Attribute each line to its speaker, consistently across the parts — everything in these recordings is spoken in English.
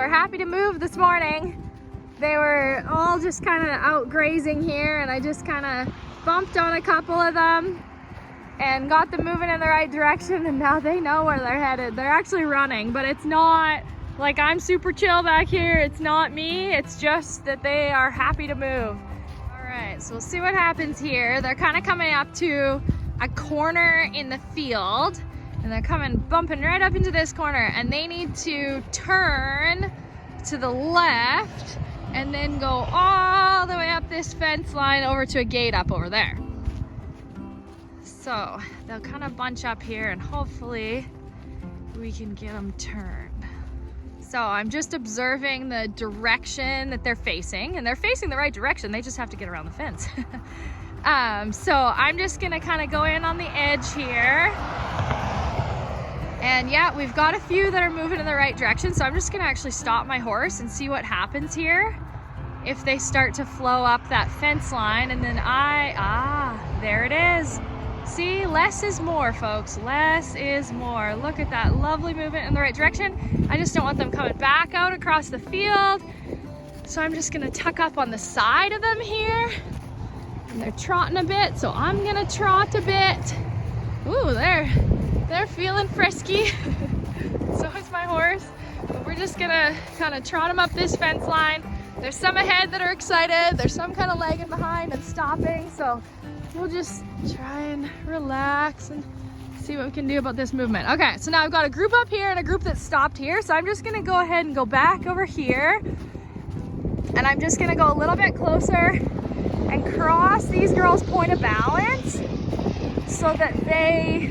Speaker 1: are happy to move this morning. They were all just kind of out grazing here, and I just kind of bumped on a couple of them and got them moving in the right direction, and now they know where they're headed. They're actually running, but it's not like I'm super chill back here. It's not me, it's just that they are happy to move. All right, so we'll see what happens here. They're kind of coming up to a corner in the field, and they're bumping right up into this corner, and they need to turn to the left and then go all the way up this fence line over to a gate up over there. So they'll kind of bunch up here, and hopefully we can get them turned. So I'm just observing the direction that they're facing, and they're facing the right direction. They just have to get around the fence. So I'm just gonna kind of go in on the edge here. And yeah, we've got a few that are moving in the right direction. So I'm just gonna actually stop my horse and see what happens here. If they start to flow up that fence line, and then there it is. See, less is more, folks. Less is more. Look at that lovely movement in the right direction. I just don't want them coming back out across the field. So I'm just gonna tuck up on the side of them here. And they're trotting a bit, so I'm gonna trot a bit. Ooh, they're feeling frisky. So is my horse. But we're just gonna kind of trot them up this fence line. There's some ahead that are excited. There's some kind of lagging behind and stopping. So we'll just try and relax and see what we can do about this movement. Okay, so now I've got a group up here and a group that stopped here. So I'm just gonna go ahead and go back over here. And I'm just gonna go a little bit closer and cross these girls' point of balance so that they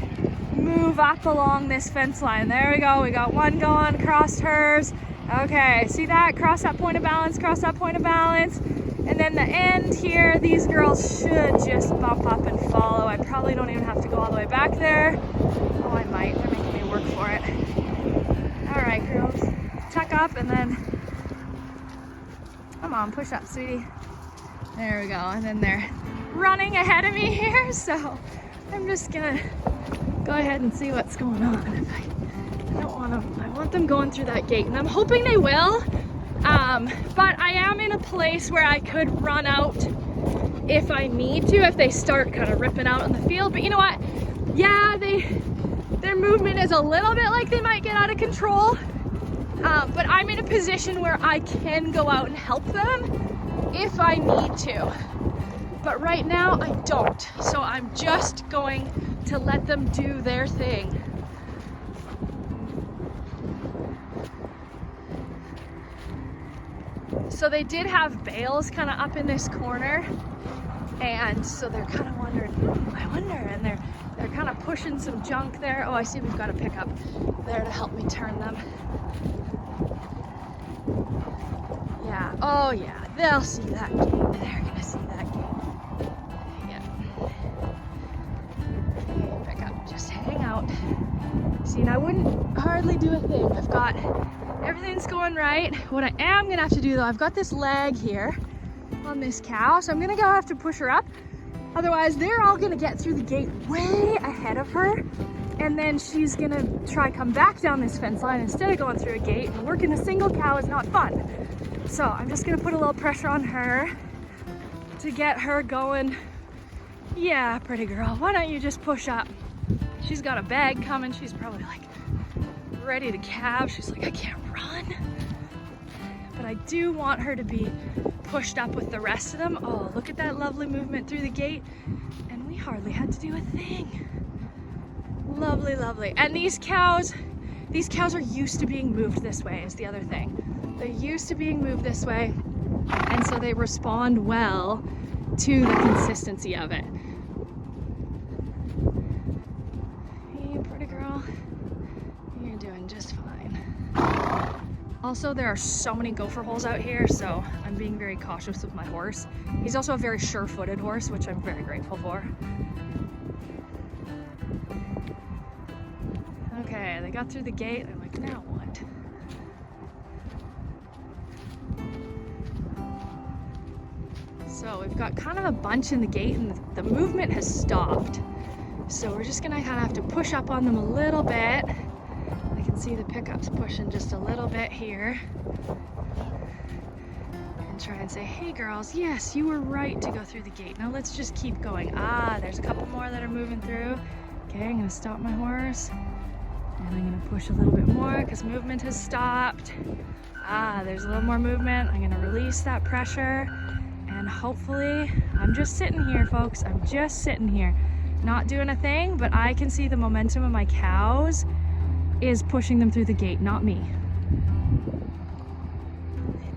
Speaker 1: move up along this fence line. There we go, we got one going, crossed hers. Okay, see that? Cross that point of balance, cross that point of balance. And then the end here, these girls should just bump up and follow. I probably don't even have to go all the way back there. Oh, I might, they're making me work for it. All right, girls, tuck up and then, come on, push up, sweetie. There we go, and then they're running ahead of me here, so I'm just gonna go ahead and see what's going on. I want them going through that gate, and I'm hoping they will, but I am in a place where I could run out if I need to, if they start kind of ripping out on the field. But you know what? Yeah, their movement is a little bit like they might get out of control, but I'm in a position where I can go out and help them if I need to. But right now I don't, so I'm just going to let them do their thing. So they did have bales kind of up in this corner, and so they're kind of wondering, I wonder, and they're kind of pushing some junk there. Oh, I see we've got a pickup there to help me turn them. Yeah, oh yeah, they'll see that gate. They're gonna see that gate. Yeah. Okay, pick up, just hang out. See, and I wouldn't hardly do a thing. I've got, everything's going right. What I am gonna have to do though, I've got this leg here on this cow, so I'm gonna go have to push her up. Otherwise, they're all gonna get through the gate way ahead of her, and then she's gonna try come back down this fence line instead of going through a gate, and working a single cow is not fun. So I'm just gonna put a little pressure on her to get her going. Yeah, pretty girl, why don't you just push up? She's got a bag coming. She's probably like ready to calve. She's like, I can't run. But I do want her to be pushed up with the rest of them. Oh, look at that lovely movement through the gate. And we hardly had to do a thing. Lovely, lovely. And these cows are used to being moved this way is the other thing. They're used to being moved this way, and so they respond well to the consistency of it. Hey, pretty girl. You're doing just fine. Also, there are so many gopher holes out here, so I'm being very cautious with my horse. He's also a very sure-footed horse, which I'm very grateful for. Okay, they got through the gate. I'm like, now what? So we've got kind of a bunch in the gate, and the movement has stopped. So we're just gonna kind of have to push up on them a little bit. Like can see the pickups pushing just a little bit here. And try and say, hey girls, yes, you were right to go through the gate. Now let's just keep going. Ah, there's a couple more that are moving through. Okay, I'm gonna stop my horse. And I'm gonna push a little bit more because movement has stopped. Ah, there's a little more movement. I'm gonna release that pressure. And hopefully, I'm just sitting here, folks. I'm just sitting here. Not doing a thing, but I can see the momentum of my cows is pushing them through the gate, not me.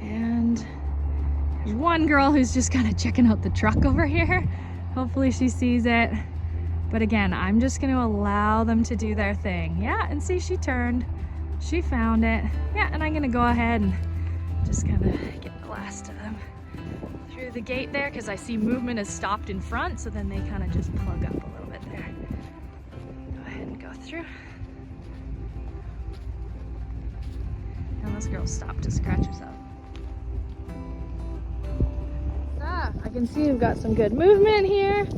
Speaker 1: And there's one girl who's just kind of checking out the truck over here. Hopefully she sees it. But again, I'm just gonna allow them to do their thing. Yeah, and see, she turned. She found it. Yeah, and I'm gonna go ahead and just kind of get the last of them through the gate there because I see movement has stopped in front, so then they kind of just plug up a little bit there. Go ahead and go through. And this girl stopped to scratch herself. Ah, I can see we've got some good movement here.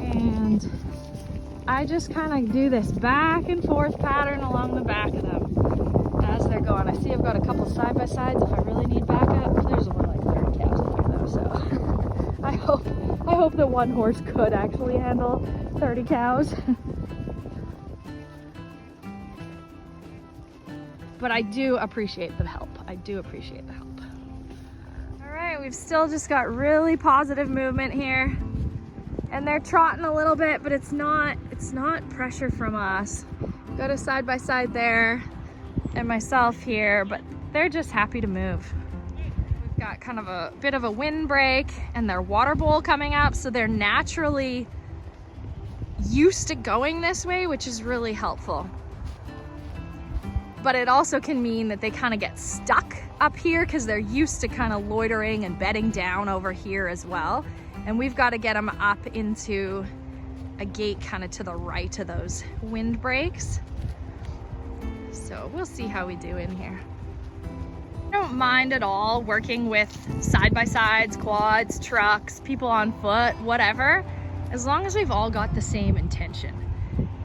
Speaker 1: And I just kind of do this back and forth pattern along the back of them as they're going. I see I've got a couple side-by-sides if I really need backup. There's only like 30 cows in here though, so I hope that one horse could actually handle 30 cows. But I do appreciate the help. I do appreciate the help. All right, we've still just got really positive movement here. And they're trotting a little bit, but it's not pressure from us. Got a side by side there and myself here, but they're just happy to move. We've got kind of a bit of a windbreak and their water bowl coming up, so they're naturally used to going this way, which is really helpful. But it also can mean that they kind of get stuck up here because they're used to kind of loitering and bedding down over here as well. And we've got to get them up into a gate kind of to the right of those windbreaks. So we'll see how we do in here. I don't mind at all working with side-by-sides, quads, trucks, people on foot, whatever, as long as we've all got the same intention.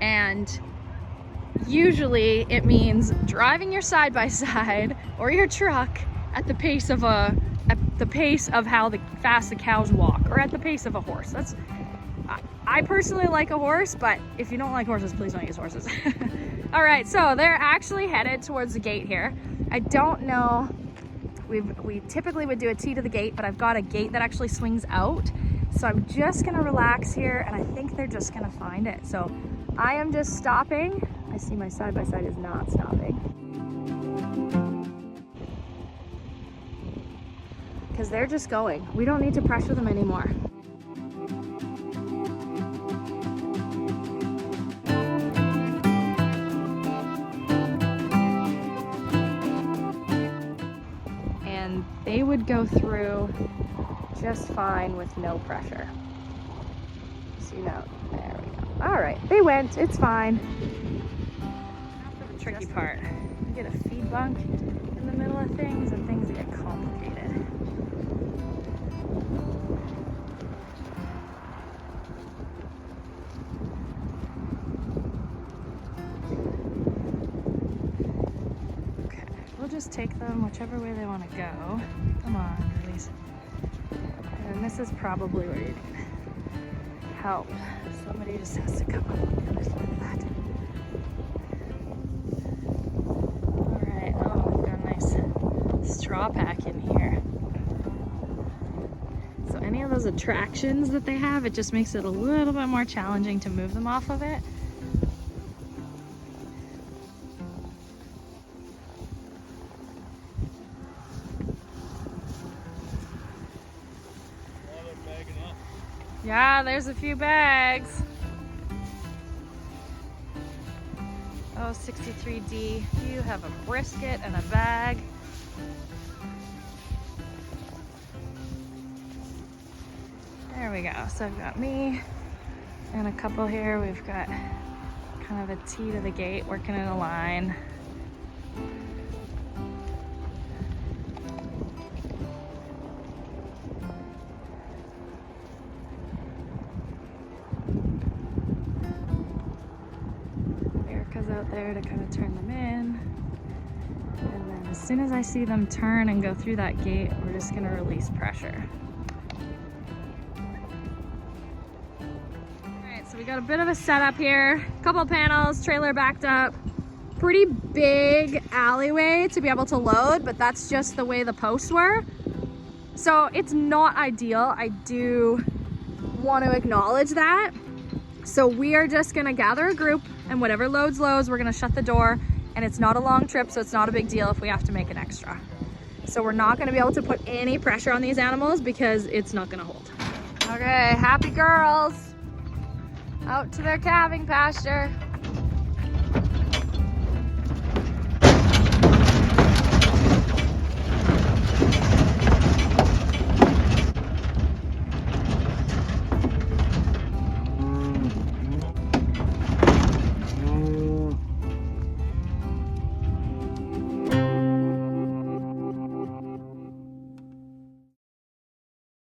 Speaker 1: And usually it means driving your side-by-side or your truck at the pace of how fast the cows walk, or at the pace of a horse. I personally like a horse, but if you don't like horses, please don't use horses. All right, so they're actually headed towards the gate here. I don't know, we typically would do a T to the gate, but I've got a gate that actually swings out. So I'm just gonna relax here, and I think they're just gonna find it. So I am just stopping. I see my side-by-side is not stopping. Because they're just going. We don't need to pressure them anymore. And they would go through just fine with no pressure. See now, there we go. All right, they went, it's fine. Now for the tricky part. You get a feed bunk in the middle of things and things get complicated. Just take them whichever way they want to go. Come on, girlies. And this is probably where you need help. Somebody just has to come up on the other side of that. Alright, oh, we've got a nice straw pack in here. So any of those attractions that they have, it just makes it a little bit more challenging to move them off of it. Yeah, there's a few bags. Oh, 63D, you have a brisket and a bag. There we go. So I've got me and a couple here. We've got kind of a T to the gate, working in a line. guys out there to kind of turn them in. And then as soon as I see them turn and go through that gate, we're just gonna release pressure. All right, so we got a bit of a setup here. Couple panels, trailer backed up. Pretty big alleyway to be able to load, but that's just the way the posts were. So it's not ideal. I do want to acknowledge that. So we are just gonna gather a group, and whatever loads, we're gonna shut the door, and it's not a long trip, so it's not a big deal if we have to make an extra. So we're not gonna be able to put any pressure on these animals because it's not gonna hold. Okay, happy girls out to their calving pasture.